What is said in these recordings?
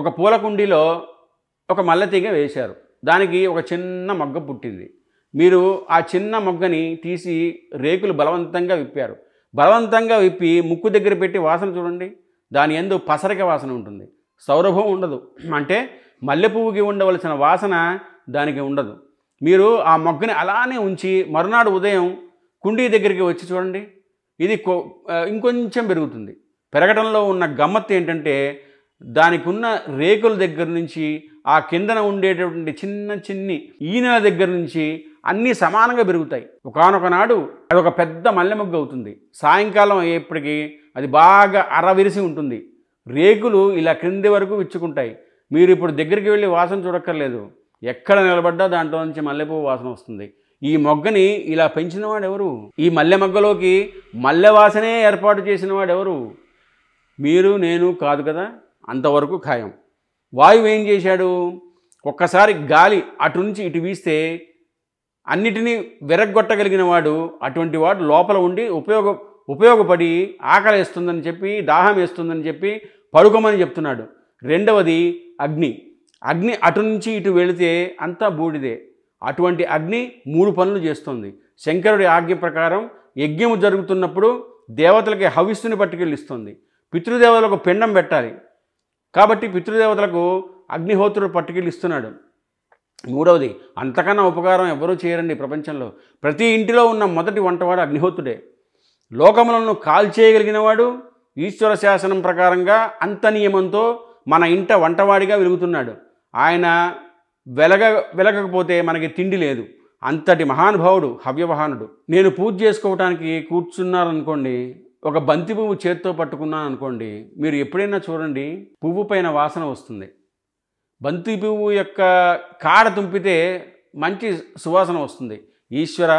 ఒక పూల కుండీలో ఒక మల్లెతీగ వేశారు. దానికి ఒక చిన్న మొగ్గ పుట్టింది. మీరు ఆ చిన్న మొగ్గని తీసి రేకులు బలవంతంగా విప్పారు. బలవంతంగా విప్పి ముక్కు దగ్గర పెట్టి వాసన చూడండి. దాని యందు పసరిక వాసన ఉంటుంది, సౌరభం ఉండదు. అంటే మల్లెపువ్వుకి ఉండవలసిన వాసన దానికి ఉండదు. మీరు ఆ మొగ్గని అలానే ఉంచి మరునాడు ఉదయం కుండీ దగ్గరికి వచ్చి చూడండి, ఇది ఇంకొంచెం పెరుగుతుంది. పెరగడంలో ఉన్న గమ్మత్తు ఏంటంటే దానికి ఉన్న రేకుల దగ్గర నుంచి ఆ కిందన ఉండేటటువంటి చిన్ని ఈనెల దగ్గర నుంచి అన్నీ సమానంగా పెరుగుతాయి. ఒకానొక నాడు అది ఒక పెద్ద మల్లె మొగ్గ అవుతుంది. సాయంకాలం అయ్యేప్పటికీ అది బాగా అరవిరిసి ఉంటుంది. రేకులు ఇలా క్రింది వరకు విచ్చుకుంటాయి. మీరు ఇప్పుడు దగ్గరికి వెళ్ళి వాసన చూడక్కర్లేదు. ఎక్కడ నిలబడ్డా దాంట్లో నుంచి మల్లెపువ్వు వాసన వస్తుంది. ఈ మొగ్గని ఇలా పెంచినవాడు ఎవరు? ఈ మల్లె మొగ్గలోకి మల్లె వాసనే ఏర్పాటు చేసిన వాడు ఎవరు? మీరు నేను కాదు కదా, అంతవరకు ఖాయం. వాయువు ఏం చేశాడు? ఒక్కసారి గాలి అటు నుంచి ఇటు వీస్తే అన్నిటినీ విరగ్గొట్టగలిగిన వాడు, అటువంటి వాడు లోపల ఉండి ఉపయోగపడి ఆకలి వేస్తుందని చెప్పి, దాహం వేస్తుందని చెప్పి పడుకోమని చెప్తున్నాడు. రెండవది అగ్ని. అగ్ని అటు నుంచి ఇటు వెళితే అంతా బూడిదే. అటువంటి అగ్ని 3 పనులు చేస్తుంది. శంకరుడి ఆజ్ఞ ప్రకారం యజ్ఞము జరుగుతున్నప్పుడు దేవతలకి హవిస్సుని పట్టుకెళ్ళిస్తుంది. పితృదేవతలకు పిండం పెట్టాలి కాబట్టి పితృదేవతలకు అగ్నిహోత్రుడు పట్టుకెళ్ళిస్తున్నాడు. మూడవది, అంతకన్నా ఉపకారం ఎవరూ చేయరండి ప్రపంచంలో. ప్రతి ఇంటిలో ఉన్న మొదటి వంటవాడు అగ్నిహోత్రుడే. లోకములను కాల్చేయగలిగిన వాడు ఈశ్వర శాసనం ప్రకారంగా అంత నియమంతో మన ఇంట వంటవాడిగా వెలుగుతున్నాడు. ఆయన వెలగకపోతే మనకి తిండి లేదు. అంతటి మహానుభావుడు హవ్యవహానుడు. నేను పూజ చేసుకోవటానికి కూర్చున్నారనుకోండి, ఒక బంతి పువ్వు చేత్తో పట్టుకున్నాను అనుకోండి, మీరు ఎప్పుడైనా చూడండి పువ్వు పైన వాసన వస్తుంది. బంతి పువ్వు యొక్క కాడ తుంపితే మంచి సువాసన వస్తుంది. ఈశ్వర,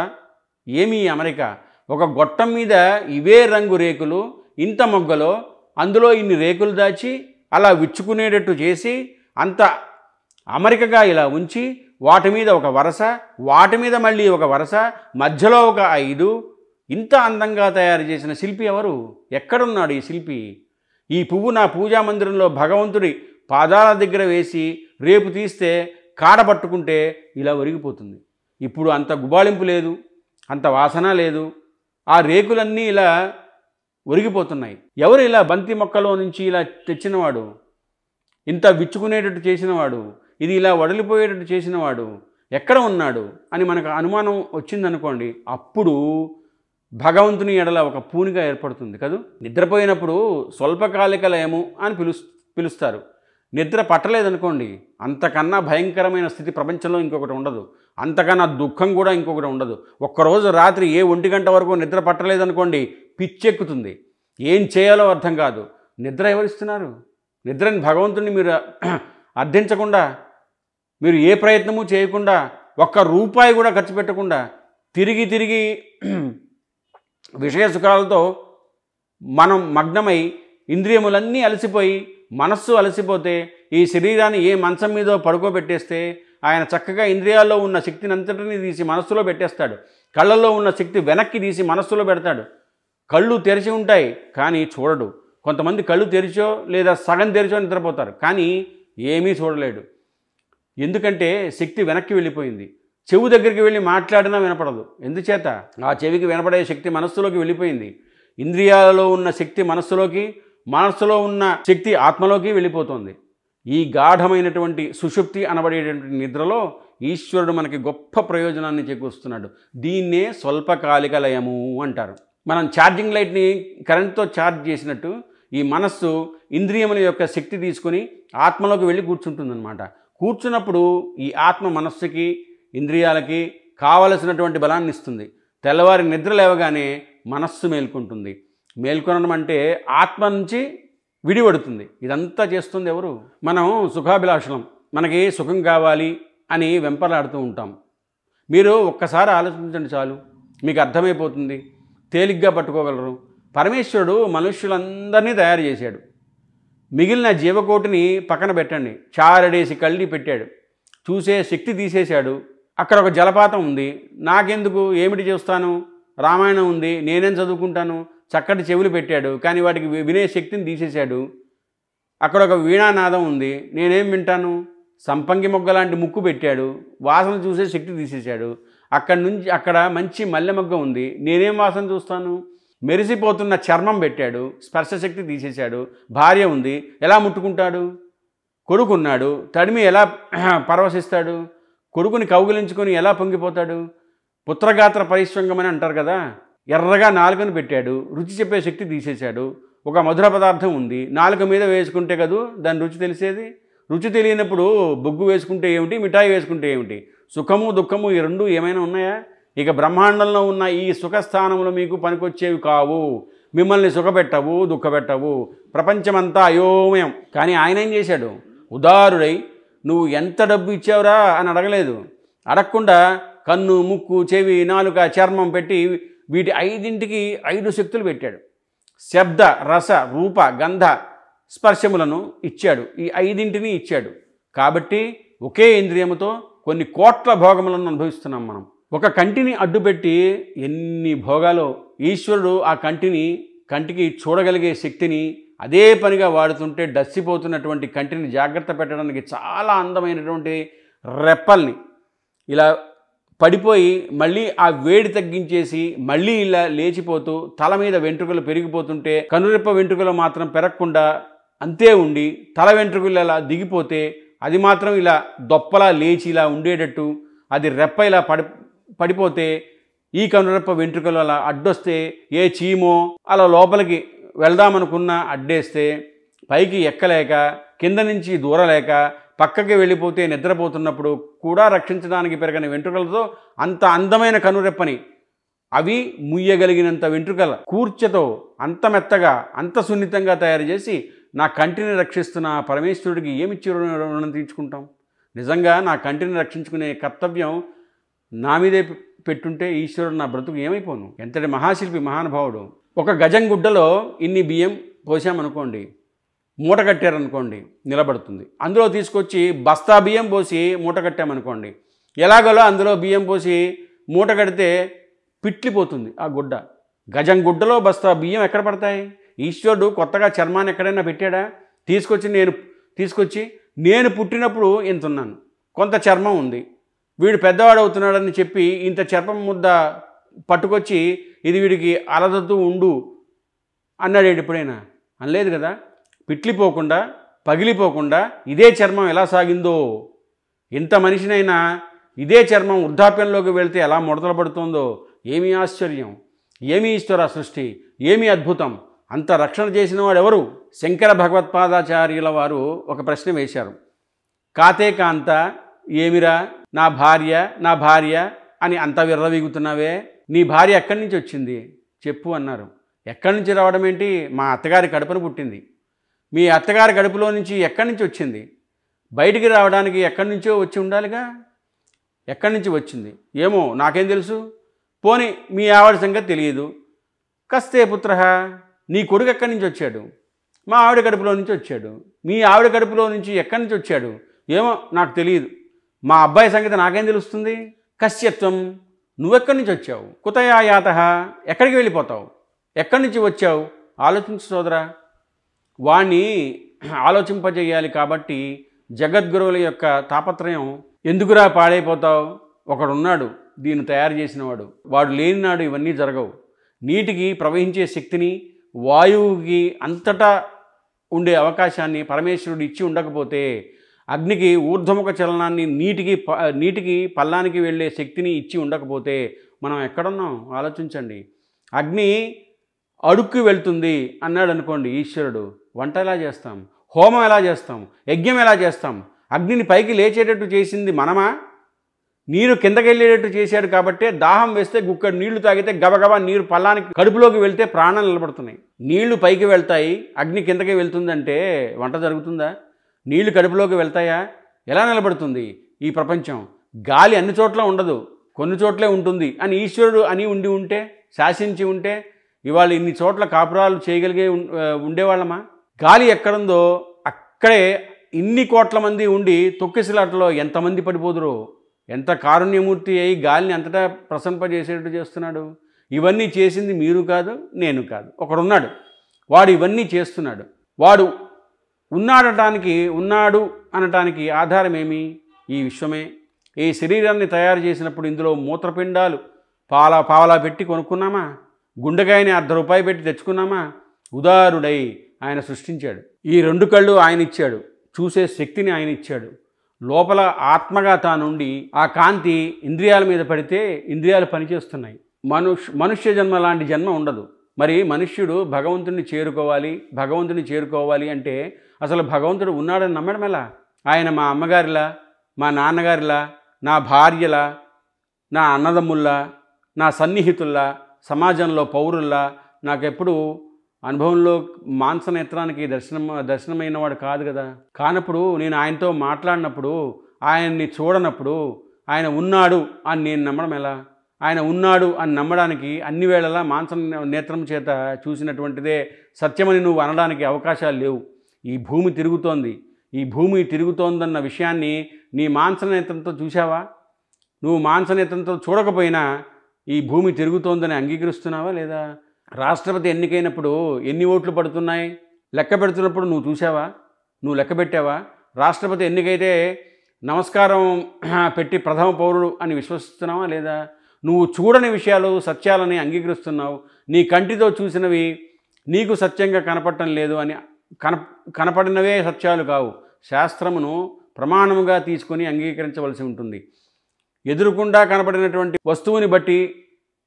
ఏమీ అమరిక! ఒక గొట్టం మీద ఇవే రంగు రేకులు, ఇంత మొగ్గలో అందులో ఇన్ని రేకులు దాచి అలా విచ్చుకునేటట్టు చేసి అంత అమరికగా ఇలా ఉంచి వాటి మీద ఒక వరస, వాటి మీద మళ్ళీ ఒక వరస, మధ్యలో ఒక 5, ఇంత అందంగా తయారు చేసిన శిల్పి ఎవరు? ఎక్కడున్నాడు ఈ శిల్పి? ఈ పువ్వు నా పూజా మందిరంలో భగవంతుడి పాదాల దగ్గర వేసి రేపు తీస్తే కాడ పట్టుకుంటే ఇలా ఒరిగిపోతుంది. ఇప్పుడు అంత గుబాళింపు లేదు, అంత వాసన లేదు. ఆ రేకులన్నీ ఇలా ఒరిగిపోతున్నాయి. ఎవరు ఇలా బంతి మొక్కలో నుంచి ఇలా తెచ్చినవాడు? ఇంత విచ్చుకునేటట్టు చేసినవాడు, ఇది ఇలా వడిలిపోయేటట్టు చేసినవాడు ఎక్కడ ఉన్నాడు అని మనకు అనుమానం వచ్చిందనుకోండి, అప్పుడు భగవంతుని ఎడల ఒక పూనిగా ఏర్పడుతుంది కదూ. నిద్రపోయినప్పుడు స్వల్పకాలిక లయము అని పిలుస్తారు. నిద్ర పట్టలేదనుకోండి, అంతకన్నా భయంకరమైన స్థితి ప్రపంచంలో ఇంకొకటి ఉండదు. అంతకన్నా దుఃఖం కూడా ఇంకొకటి ఉండదు. ఒక్కరోజు రాత్రి 1 గంట వరకు నిద్ర పట్టలేదనుకోండి, పిచ్చెక్కుతుంది. ఏం చేయాలో అర్థం కాదు. నిద్ర ఎవరిస్తున్నారు? నిద్రని భగవంతుని మీరు అర్థించకుండా, మీరు ఏ ప్రయత్నము చేయకుండా, ₹1 కూడా ఖర్చు పెట్టకుండా తిరిగి విషయ సుఖాలతో మనం మగ్నమై ఇంద్రియములన్నీ అలసిపోయి మనస్సు అలసిపోతే ఈ శరీరాన్ని ఏ మంచం మీదో పడుకోబెట్టేస్తే ఆయన చక్కగా ఇంద్రియాల్లో ఉన్న శక్తిని అంతటినీ తీసి మనస్సులో పెట్టేస్తాడు. కళ్ళల్లో ఉన్న శక్తి వెనక్కి తీసి మనస్సులో పెడతాడు. కళ్ళు తెరిచి ఉంటాయి కానీ చూడడు. కొంతమంది కళ్ళు తెరిచో లేదా సగం తెరిచో నిద్రపోతారు, కానీ ఏమీ చూడలేడు. ఎందుకంటే శక్తి వెనక్కి వెళ్ళిపోయింది. చెవు దగ్గరికి వెళ్ళి మాట్లాడినా వినపడదు. ఎందుచేత? ఆ చెవికి వినపడే శక్తి మనస్సులోకి వెళ్ళిపోయింది. ఇంద్రియాలలో ఉన్న శక్తి మనస్సులోకి, మనస్సులో ఉన్న శక్తి ఆత్మలోకి వెళ్ళిపోతుంది. ఈ గాఢమైనటువంటి సుషుప్తి అనబడేటువంటి నిద్రలో ఈశ్వరుడు మనకి గొప్ప ప్రయోజనాన్ని చేకూరుస్తున్నాడు. దీన్నే స్వల్పకాలిక లయము అంటారు. మనం ఛార్జింగ్ లైట్ని కరెంట్తో ఛార్జ్ చేసినట్టు ఈ మనస్సు ఇంద్రియముల యొక్క శక్తి తీసుకొని ఆత్మలోకి వెళ్ళి కూర్చుంటుందన్నమాట. కూర్చున్నప్పుడు ఈ ఆత్మ మనస్సుకి, ఇంద్రియాలకి కావలసినటువంటి బలాన్ని ఇస్తుంది. తెల్లవారి నిద్ర లేవగానే మనస్సు మేల్కొంటుంది. మేల్కొనడం అంటే ఆత్మ నుంచి విడిపడుతుంది. ఇదంతా చేస్తుంది ఎవరు? మనం సుఖాభిలాషలం. మనకి సుఖం కావాలి అని వెంపలాడుతూ ఉంటాం. మీరు ఒక్కసారి ఆలోచించండి చాలు, మీకు అర్థమైపోతుంది. తేలిగ్గా పట్టుకోగలరు. పరమేశ్వరుడు మనుష్యులందరినీ తయారు చేశాడు. మిగిలిన జీవకోటిని పక్కన పెట్టండి, చారడేసి కళ్ళి పెట్టాడు. చూసే శక్తి తీసేశాడు. అక్కడ ఒక జలపాతం ఉంది, నాకెందుకు, ఏమిటి చూస్తాను, రామాయణం ఉంది, నేనేం చదువుకుంటాను, చక్కటి చెవులు పెట్టాడు, కానీ వాటికి వినే శక్తిని తీసేశాడు. అక్కడ ఒక వీణానాదం ఉంది, నేనేం వింటాను? సంపంగి మొగ్గ లాంటి ముక్కు పెట్టాడు, వాసన చూసే శక్తి తీసేశాడు. అక్కడ మంచి మల్లె మొగ్గ ఉంది, నేనేం వాసన చూస్తాను? మెరిసిపోతున్న చర్మం పెట్టాడు, స్పర్శశక్తి తీసేశాడు. భార్య ఉంది, ఎలా ముట్టుకుంటాడు? కొడుకున్నాడు, తడిమి ఎలా పరవశిస్తాడు? కొడుకుని కౌగిలించుకొని ఎలా పొంగిపోతాడు? పుత్రగాత్ర పరిశ్వంగమని అంటారు కదా. ఎర్రగా నాలుకను పెట్టాడు, రుచి చెప్పే శక్తి తీసేశాడు. ఒక మధుర పదార్థం ఉంది, నాలుక మీద వేసుకుంటే కదూ దాని రుచి తెలిసేది. రుచి తెలియనప్పుడు బొగ్గు వేసుకుంటే ఏమిటి, మిఠాయి వేసుకుంటే ఏమిటి? సుఖము దుఃఖము ఈ రెండు ఏమైనా ఉన్నాయా? ఇక బ్రహ్మాండంలో ఉన్న ఈ సుఖస్థానములు మీకు పనికొచ్చేవి కావు, మిమ్మల్ని సుఖపెట్టవు, దుఃఖపెట్టవు. ప్రపంచమంతా అయోమయం. కానీ ఆయన ఏం చేశాడు? ఉదారుడై నువ్వు ఎంత డబ్బు ఇచ్చావురా అని అడగలేదు. అడగకుండా కన్ను, ముక్కు, చెవి, నాలుక, చర్మం పెట్టి వీటి 5ంటికి 5 శక్తులు పెట్టాడు. శబ్ద, రస, రూప, గంధ, స్పర్శములను ఇచ్చాడు. ఈ 5ంటిని ఇచ్చాడు. కాబట్టి ఒకే ఇంద్రియముతో కొన్ని కోట్ల భోగములను అనుభవిస్తున్నాం మనం. ఒక కంటిని అడ్డుపెట్టి ఎన్ని భోగాలో ఈశ్వరుడు ఆ కంటికి చూడగలిగే శక్తిని అదే పనిగా వాడుతుంటే డస్సిపోతున్నటువంటి కంటిని జాగ్రత్త పెట్టడానికి చాలా అందమైనటువంటి రెప్పల్ని ఇలా పడిపోయి మళ్ళీ ఆ వేడి తగ్గించేసి మళ్ళీ ఇలా లేచిపోతూ తల మీద వెంట్రుకలు పెరిగిపోతుంటే కనురెప్ప వెంట్రుకలు మాత్రం పెరగకుండా అంతే ఉండి తల వెంట్రుకలు ఇలా దిగిపోతే అది మాత్రం ఇలా దొప్పలా లేచి ఇలా ఉండేటట్టు, అది రెప్ప ఇలా పడిపోతే ఈ కనురెప్ప వెంట్రుకలు అలా అడ్డొస్తే ఏ చీమో అలా లోపలికి వెళ్దామనుకున్నా అడ్డేస్తే పైకి ఎక్కలేక కింద నుంచి దూరలేక పక్కకి వెళ్ళిపోతే నిద్రపోతున్నప్పుడు కూడా రక్షించడానికి పెరగని వెంట్రుకలతో అంత అందమైన కనురెప్పని, అవి ముయ్యగలిగినంత వెంట్రుకల కూర్చతో అంత మెత్తగా అంత సున్నితంగా తయారు చేసి నా కంటిని రక్షిస్తున్న పరమేశ్వరుడికి ఏమిచ్చి రుణం తీర్చుకుంటాం? నిజంగా నా కంటిని రక్షించుకునే కర్తవ్యం నా మీదే పెట్టుంటే ఈశ్వరుడు నా బ్రతుకు ఏమైపోను. ఎంతటి మహాశిల్పి, మహానుభావుడు. ఒక గజం గుడ్డలో ఇన్ని బియ్యం పోసామనుకోండి, మూట కట్టారనుకోండి, నిలబడుతుంది. అందులో తీసుకొచ్చి బస్తా బియ్యం పోసి మూట కట్టామనుకోండి, ఎలాగోలో అందులో బియ్యం పోసి మూట కడితే పిట్లిపోతుంది ఆ గుడ్డ. గజం గుడ్డలో బస్తా బియ్యం ఎక్కడ పడతాయి? ఈశ్వరుడు కొత్తగా చర్మాన్ని ఎక్కడైనా పెట్టాడా? తీసుకొచ్చి నేను పుట్టినప్పుడు ఇంత ఉన్నాను, కొంత చర్మం ఉంది, వీడు పెద్దవాడు అవుతున్నాడని చెప్పి ఇంత చర్మం ముద్ద పట్టుకొచ్చి ఇది వీడికి అలదతూ ఉండు అన్నాడు ఎప్పుడైనా? అనలేదు కదా. పిట్లిపోకుండా పగిలిపోకుండా ఇదే చర్మం ఎలా సాగిందో, ఇంత మనిషినైనా ఇదే చర్మం వృద్ధాప్యంలోకి వెళ్తే ఎలా ముడతలు పడుతుందో, ఏమీ ఆశ్చర్యం, ఏమీ ఈశ్వర సృష్టి, ఏమీ అద్భుతం. అంత రక్షణ చేసిన వాడు ఎవరు? శంకర భగవత్పాదాచార్యుల వారు ఒక ప్రశ్న వేశారు. కాతే కాంత ఏమిరా నా భార్య అని అంత విర్రవీగుతున్నావే, నీ భార్య ఎక్కడి నుంచి వచ్చింది చెప్పు అన్నారు. ఎక్కడి నుంచి రావడం ఏంటి? మా అత్తగారి కడుపున పుట్టింది. మీ అత్తగారి కడుపులో నుంచి ఎక్కడి నుంచి వచ్చింది? బయటికి రావడానికి ఎక్కడి నుంచో వచ్చి ఉండాలిగా. ఎక్కడి నుంచి వచ్చింది ఏమో నాకేం తెలుసు. పోనీ మీ ఆవిడ సంగతి తెలియదు. కస్తే పుత్ర, నీ కొడుకు ఎక్కడి నుంచి వచ్చాడు? మా ఆవిడ కడుపులో నుంచి వచ్చాడు. మీ ఆవిడ కడుపులో నుంచి ఎక్కడి నుంచి వచ్చాడు? ఏమో నాకు తెలియదు. మా అబ్బాయి సంగతి నాకేం తెలుస్తుంది? కశ్యత్వం, నువ్వెక్కడి నుంచి వచ్చావు? కుతయా యాతః, ఎక్కడికి వెళ్ళిపోతావు? ఎక్కడి నుంచి వచ్చావు? ఆలోచించు సోదరా. వాణ్ణి ఆలోచింపజేయాలి. కాబట్టి జగద్గురువుల యొక్క తాపత్రయం. ఎందుకురా పాడైపోతావు? ఒకడున్నాడు దీన్ని తయారు చేసినవాడు, వాడు లేని నాడు ఇవన్నీ జరగవు. నీటికి ప్రవహించే శక్తిని, వాయువుకి అంతటా ఉండే అవకాశాన్ని పరమేశ్వరుడు ఇచ్చి ఉండకపోతే, అగ్నికి ఊర్ధ్వముఖ చలనాన్ని, నీటికి పల్లానికి వెళ్ళే శక్తిని ఇచ్చి ఉండకపోతే మనం ఎక్కడున్నాం ఆలోచించండి. అగ్ని అడుక్కు వెళ్తుంది అన్నాడు అనుకోండి ఈశ్వరుడు, వంట ఎలా చేస్తాం? హోమం ఎలా చేస్తాం? యజ్ఞం ఎలా చేస్తాం? అగ్నిని పైకి లేచేటట్టు చేసింది మనమా? నీరు కిందకి వెళ్ళేటట్టు చేశాడు కాబట్టే దాహం వేస్తే గుక్కడు నీళ్లు తాగితే గబగబా నీరు పల్లానికి కడుపులోకి వెళ్తే ప్రాణాలు నిలబడుతున్నాయి. నీళ్లు పైకి వెళ్తాయి, అగ్ని కిందకి వెళ్తుందంటే వంట జరుగుతుందా? నీళ్లు కడుపులోకి వెళ్తాయా? ఎలా నిలబడుతుంది ఈ ప్రపంచం? గాలి అన్ని చోట్ల ఉండదు, కొన్ని చోట్లే ఉంటుంది అని ఈశ్వరుడు అని ఉంటే, శాసించి ఉంటే ఇవాళ ఇన్ని చోట్ల కాపురాలు చేయగలిగే ఉండేవాళ్ళమా? గాలి ఎక్కడుందో అక్కడే ఇన్ని కోట్ల మంది ఉండి తొక్కిసలాటలో ఎంతమంది పడిపోదురో. ఎంత కారుణ్యమూర్తి అయి గాలిని అంతటా ప్రసంపజేసేటట్టు చేస్తున్నాడు. ఇవన్నీ చేసింది మీరు కాదు, నేను కాదు. ఒకడున్నాడు, వాడు ఇవన్నీ చేస్తున్నాడు. వాడు ఉన్నాడు అనటానికి ఆధారం ఏమి? ఈ విశ్వమే. ఈ శరీరాన్ని తయారు చేసినప్పుడు ఇందులో మూత్రపిండాలు పావలా పెట్టి కొనుక్కున్నామా? గుండెకాయని ₹1 పెట్టి తెచ్చుకున్నామా? ఉదారుడై ఆయన సృష్టించాడు. ఈ 2 కళ్ళు ఆయన ఇచ్చాడు. చూసే శక్తిని ఆయన ఇచ్చాడు. లోపల ఆత్మగా తానుండి ఆ కాంతి ఇంద్రియాల మీద పడితే ఇంద్రియాలు పనిచేస్తున్నాయి. మనుష్య జన్మ లాంటి జన్మ ఉండదు. మరి మనుష్యుడు భగవంతుని చేరుకోవాలి అంటే అసలు భగవంతుడు ఉన్నాడని నమ్మడం ఎలా? ఆయన మా అమ్మగారిలా, మా నాన్నగారిలా, నా భార్యలా, నా అన్నదమ్ముల్లా, నా సన్నిహితుల్లా, సమాజంలో పౌరుల్లా నాకెప్పుడు అనుభవంలో మాంసనేత్రానికి దర్శనమైన వాడు కాదు కదా. కానప్పుడు నేను ఆయనతో మాట్లాడినప్పుడు, ఆయన్ని చూడనప్పుడు ఆయన ఉన్నాడు అని నేను నమ్మడం ఎలా? ఆయన ఉన్నాడు అని నమ్మడానికి అన్ని వేళలా మాంస నేత్రం చేత చూసినటువంటిదే సత్యమని నువ్వు అనడానికి అవకాశాలు లేవు. ఈ భూమి తిరుగుతోంది. ఈ భూమి తిరుగుతోందన్న విషయాన్ని నీ మాంసనేత్రంతో చూసావా? నువ్వు మాంసనేత్రంతో చూడకపోయినా ఈ భూమి తిరుగుతోందని అంగీకరిస్తున్నావా లేదా? రాష్ట్రపతి ఎన్నికైనప్పుడు ఎన్ని ఓట్లు పడుతున్నాయి లెక్క పెడుతున్నప్పుడు నువ్వు చూసావా? నువ్వు లెక్క పెట్టావా? రాష్ట్రపతి ఎన్నికైతే నమస్కారం పెట్టి ప్రథమ పౌరుడు అని విశ్వసిస్తున్నావా లేదా? నువ్వు చూడని విషయాలు సత్యాలని అంగీకరిస్తున్నావు. నీ కంటితో చూసినవి నీకు సత్యంగా కనపడటం లేదు అని కనపడినవే సత్యాలు కావు. శాస్త్రమును ప్రమాణముగా తీసుకొని అంగీకరించవలసి ఉంటుంది. ఎదురుకుండా కనపడినటువంటి వస్తువుని బట్టి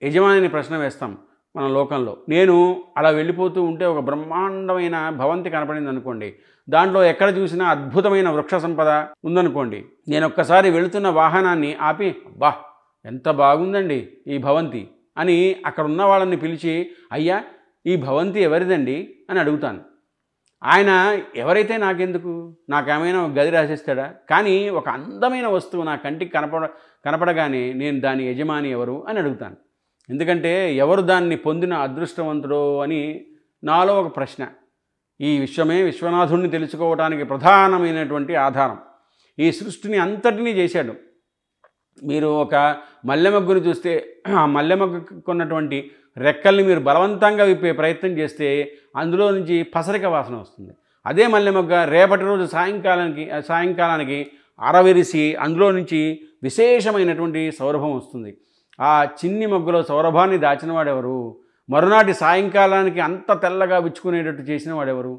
యజమానిని ప్రశ్న వేస్తాం మన లోకంలో. నేను అలా వెళ్ళిపోతూ ఉంటే ఒక బ్రహ్మాండమైన భవంతి కనపడింది అనుకోండి. దాంట్లో ఎక్కడ చూసినా అద్భుతమైన వృక్ష సంపద ఉందనుకోండి. నేను ఒక్కసారి వెళుతున్న వాహనాన్ని ఆపి, అబ్బా ఎంత బాగుందండి ఈ భవంతి అని అక్కడ ఉన్న వాళ్ళని పిలిచి, అయ్యా ఈ భవంతి ఎవరిదండి అని అడుగుతాను. ఆయన ఎవరైతే నాకెందుకు, నాకేమైనా గది రాసేస్తాడా? కానీ ఒక అందమైన వస్తువు నా కంటికి కనపడగానే నేను దాని యజమాని ఎవరు అని అడుగుతాను. ఎందుకంటే ఎవరు దాన్ని పొందిన అదృష్టవంతుడో అని నాలో ఒక ప్రశ్న. ఈ విశ్వమే విశ్వనాథుడిని తెలుసుకోవడానికి ప్రధానమైనటువంటి ఆధారం. ఈ సృష్టిని అంతటినీ చేశాడు. మీరు ఒక మల్లెమగ్గును చూస్తే ఆ మల్లెమగ్గుకున్నటువంటి రెక్కల్ని మీరు బలవంతంగా విప్పే ప్రయత్నం చేస్తే అందులో నుంచి పసరిక వాసన వస్తుంది. అదే మల్లెమగ్గ రేపటి రోజు సాయంకాలానికి అరవిరిసి అందులో నుంచి విశేషమైనటువంటి సౌరభం వస్తుంది. ఆ చిన్ని మొగ్గలో సౌరభాన్ని దాచిన వాడెవరు? మరునాటి సాయంకాలానికి అంత తెల్లగా విచ్చుకునేటట్టు చేసిన వాడెవరు?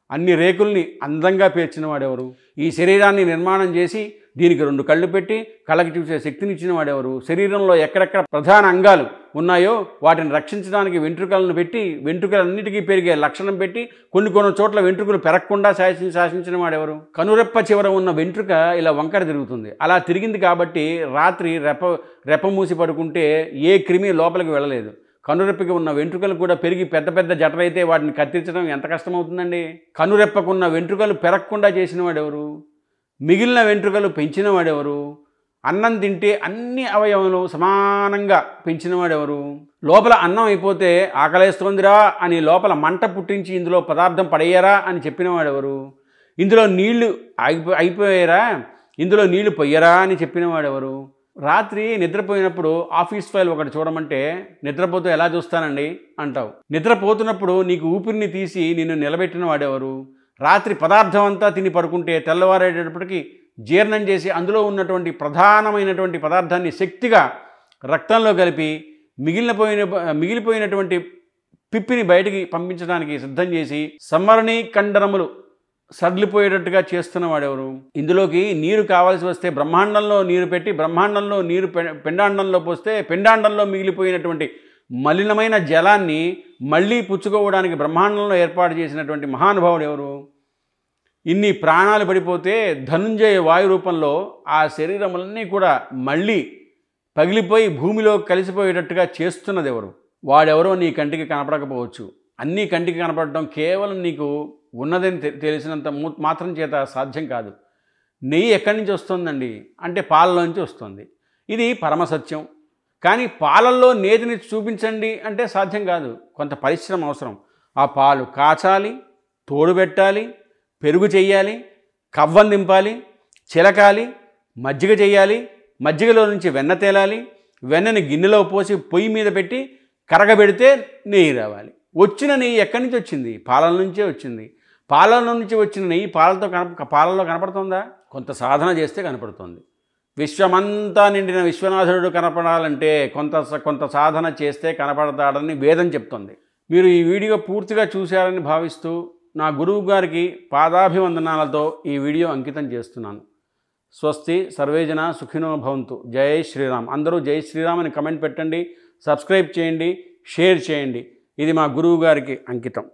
అన్ని రేకుల్ని అందంగా పేర్చిన వాడెవరు? ఈ శరీరాన్ని నిర్మాణం చేసి దీనికి 2 కళ్ళు పెట్టి కళ్ళకి చూసే శక్తినిచ్చిన వాడెవరు? శరీరంలో ఎక్కడెక్కడ ప్రధాన అంగాలు ఉన్నాయో వాటిని రక్షించడానికి వెంట్రుకలను పెట్టి వెంట్రుకలన్నిటికీ పెరిగే లక్షణం పెట్టి కొన్ని చోట్ల వెంట్రుకలు పెరగకుండా శాసించిన వాడెవరు? కనురెప్ప చివర ఉన్న వెంట్రుక ఇలా వంకర తిరుగుతుంది. అలా తిరిగింది కాబట్టి రాత్రి రెప్ప మూసి పడుకుంటే ఏ క్రిమి లోపలికి వెళ్ళలేదు. కనురెప్పకి ఉన్న వెంట్రుకలు కూడా పెరిగి పెద్ద పెద్ద జటలైతే వాటిని కత్తిరించడం ఎంత కష్టమవుతుందండి. కనురెప్పకున్న వెంట్రుకలు పెరగకుండా చేసిన వాడెవరు? మిగిలిన వెంట్రుకలు పెంచిన వాడెవరు? అన్నం తింటే అన్ని అవయవాలు సమానంగా పెంచిన వాడెవరు? లోపల అన్నం అయిపోతే ఆకలేస్తోందిరా అని లోపల మంట పుట్టించి ఇందులో పదార్థం పడేయరా అని చెప్పిన వాడెవరు? ఇందులో నీళ్లు అయిపోయారా, ఇందులో నీళ్లు పొయ్యరా అని చెప్పిన వాడెవరు? రాత్రి నిద్రపోయినప్పుడు ఆఫీస్ ఫైల్ ఒకటి చూడమంటే నిద్రపోతూ ఎలా చూస్తానండి అంటావు. నిద్రపోతున్నప్పుడు నీకు ఊపిరిని తీసి నిన్ను నిలబెట్టిన వాడెవరు? రాత్రి పదార్థం అంతా తిని పడుకుంటే తెల్లవారేటప్పటికి జీర్ణం చేసి అందులో ప్రధానమైనటువంటి పదార్థాన్ని శక్తిగా రక్తంలో కలిపి మిగిలిపోయినటువంటి పిప్పిని బయటికి పంపించడానికి సిద్ధం చేసి సంవరణీ కండరములు సడలిపోయేటట్టుగా చేస్తున్న వాడెవరు? ఇందులోకి నీరు కావాల్సి వస్తే బ్రహ్మాండంలో నీరు పెట్టి బ్రహ్మాండంలో నీరు పిండాండంలో పోస్తే పిండాండంలో మిగిలిపోయినటువంటి మలినమైన జలాన్ని మళ్ళీ పుచ్చుకోవడానికి బ్రహ్మాండంలో ఏర్పాటు చేసినటువంటి మహానుభావుడు ఎవరు? ఇన్ని ప్రాణాలు పడిపోతే ధనుంజయ వాయు రూపంలో ఆ శరీరములన్నీ కూడా మళ్ళీ పగిలిపోయి భూమిలో కలిసిపోయేటట్టుగా చేస్తున్నది ఎవరు? వాడెవరో నీ కంటికి కనపడకపోవచ్చు. అన్నీ కంటికి కనపడటం కేవలం నీకు ఉన్నదని తెలిసినంత మాత్రం చేత సాధ్యం కాదు. నెయ్యి ఎక్కడి నుంచి వస్తుందండి అంటే పాలలోంచి వస్తుంది. ఇది పరమసత్యం. కానీ పాలల్లో నేతిని చూపించండి అంటే సాధ్యం కాదు. కొంత పరిశ్రమ అవసరం. ఆ పాలు కాచాలి, తోడుబెట్టాలి, పెరుగు చెయ్యాలి, కవ్వం దింపాలి, చిలకాలి, మజ్జిగ చెయ్యాలి, మజ్జిగలో నుంచి వెన్న తేలాలి, వెన్నని గిన్నెలో పోసి పొయ్యి మీద పెట్టి కరగబెడితే నెయ్యి రావాలి. వచ్చిన నెయ్యి ఎక్కడి నుంచి వచ్చింది? పాలల నుంచే వచ్చింది. పాలలో నుంచి వచ్చిన నెయ్యి పాలలో కనపడుతుందా? కొంత సాధన చేస్తే కనపడుతుంది. విశ్వమంతా నిండిన విశ్వనాథుడు కనపడాలంటే కొంత సాధన చేస్తే కనపడతాడని వేదం చెప్తుంది. మీరు ఈ వీడియో పూర్తిగా చూశారని భావిస్తూ నా గురువు గారికి పాదాభివందనాలతో ఈ వీడియో అంకితం చేస్తున్నాను. స్వస్తి, సర్వేజన సుఖినో భవంతు. జై శ్రీరామ్. అందరూ జై శ్రీరామ్ అని కమెంట్ పెట్టండి, సబ్స్క్రైబ్ చేయండి, షేర్ చేయండి. ఇది మా గురువు గారికి అంకితం.